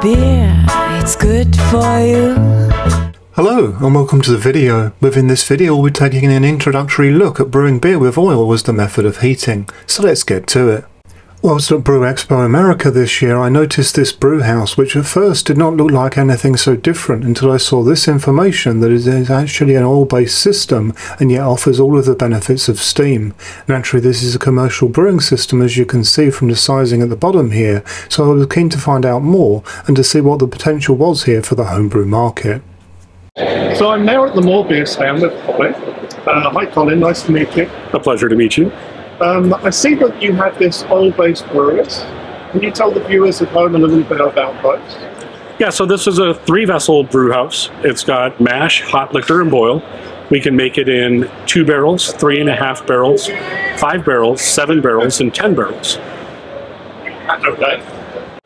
beer, it's good for you. Hello and welcome to the video. Within this video we'll be taking an introductory look at brewing beer with oil as the method of heating, so let's get to it. Whilst at BrewExpo America this year I noticed this brew house which at first did not look like anything so different until I saw this information that it is actually an oil-based system and yet offers all of the benefits of steam. Naturally this is a commercial brewing system as you can see from the sizing at the bottom here, so I was keen to find out more and to see what the potential was here for the homebrew market. So I'm now at the Morebeer stand with Colin. Hi Colin, nice to meet you. A pleasure to meet you. I see that you have this oil-based breweries. Can you tell the viewers at home a little bit about those? Yeah, so this is a 3-vessel brew house. It's got mash, hot liquor, and boil. We can make it in 2 barrels, 3.5 barrels, 5 barrels, 7 barrels, and 10 barrels. Okay.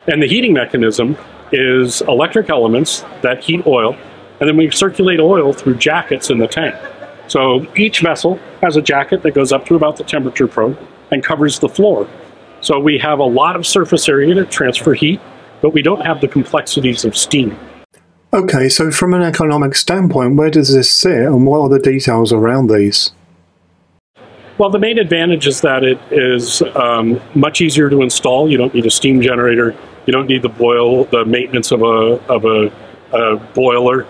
And the heating mechanism is electric elements that heat oil, and then we circulate oil through jackets in the tank. So each vessel has a jacket that goes up to about the temperature probe and covers the floor. So we have a lot of surface area to transfer heat, but we don't have the complexities of steam. Okay, so from an economic standpoint, where does this sit and what are the details around these? Well, the main advantage is that it is much easier to install. You don't need a steam generator. You don't need the maintenance of a boiler.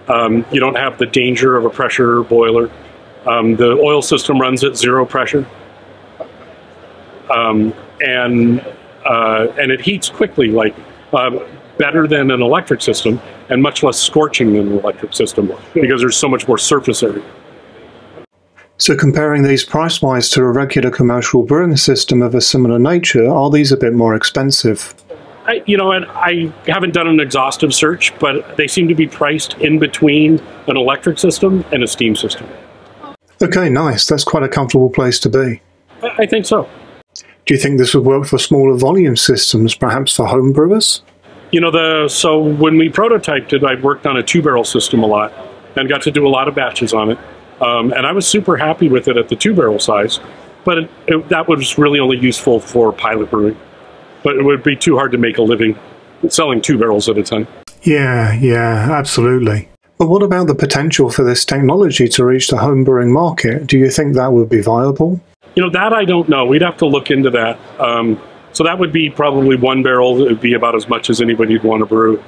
You don't have the danger of a pressure boiler. The oil system runs at 0 pressure. And it heats quickly, like better than an electric system and much less scorching than an electric system because there's so much more surface area. So comparing these price-wise to a regular commercial brewing system of a similar nature, are these a bit more expensive? I haven't done an exhaustive search, but they seem to be priced in between an electric system and a steam system. Okay, nice. That's quite a comfortable place to be. I think so. Do you think this would work for smaller volume systems, perhaps for home brewers? So when we prototyped it, I worked on a 2-barrel system a lot and got to do a lot of batches on it. And I was super happy with it at the 2-barrel size, but that was really only useful for pilot brewing. But it would be too hard to make a living selling 2 barrels at a time. Yeah, absolutely. But what about the potential for this technology to reach the home brewing market? Do you think that would be viable? That I don't know. We'd have to look into that. So that would be probably 1 barrel. It would be about as much as anybody'd want to brew.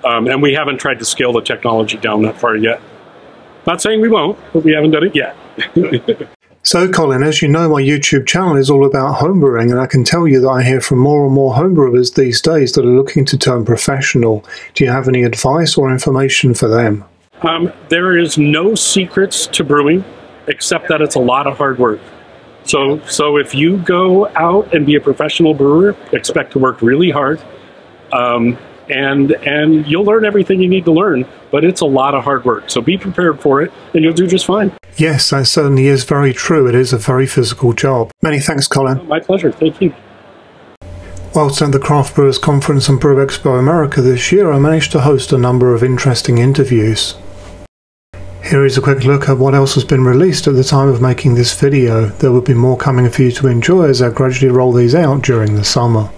And we haven't tried to scale the technology down that far yet. Not saying we won't, but we haven't done it yet. So Colin, as you know, my YouTube channel is all about homebrewing, and I can tell you that I hear from more and more homebrewers these days that are looking to turn professional. Do you have any advice or information for them? There is no secrets to brewing, except that it's a lot of hard work. So if you go out and be a professional brewer, expect to work really hard, and you'll learn everything you need to learn, but it's a lot of hard work. So be prepared for it, and you'll do just fine. Yes, that certainly is very true. It is a very physical job. Many thanks, Colin. My pleasure. Thank you. Whilst at the Craft Brewers Conference and BrewExpo America this year, I managed to host a number of interesting interviews. Here is a quick look at what else has been released at the time of making this video. There will be more coming for you to enjoy as I gradually roll these out during the summer.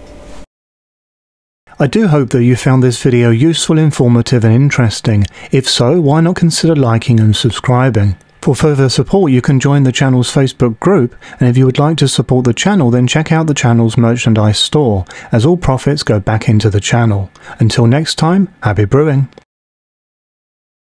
I do hope that you found this video useful, informative and interesting. If so, why not consider liking and subscribing? For further support you can join the channel's Facebook group, and if you would like to support the channel then check out the channel's merchandise store, as all profits go back into the channel. Until next time, happy brewing!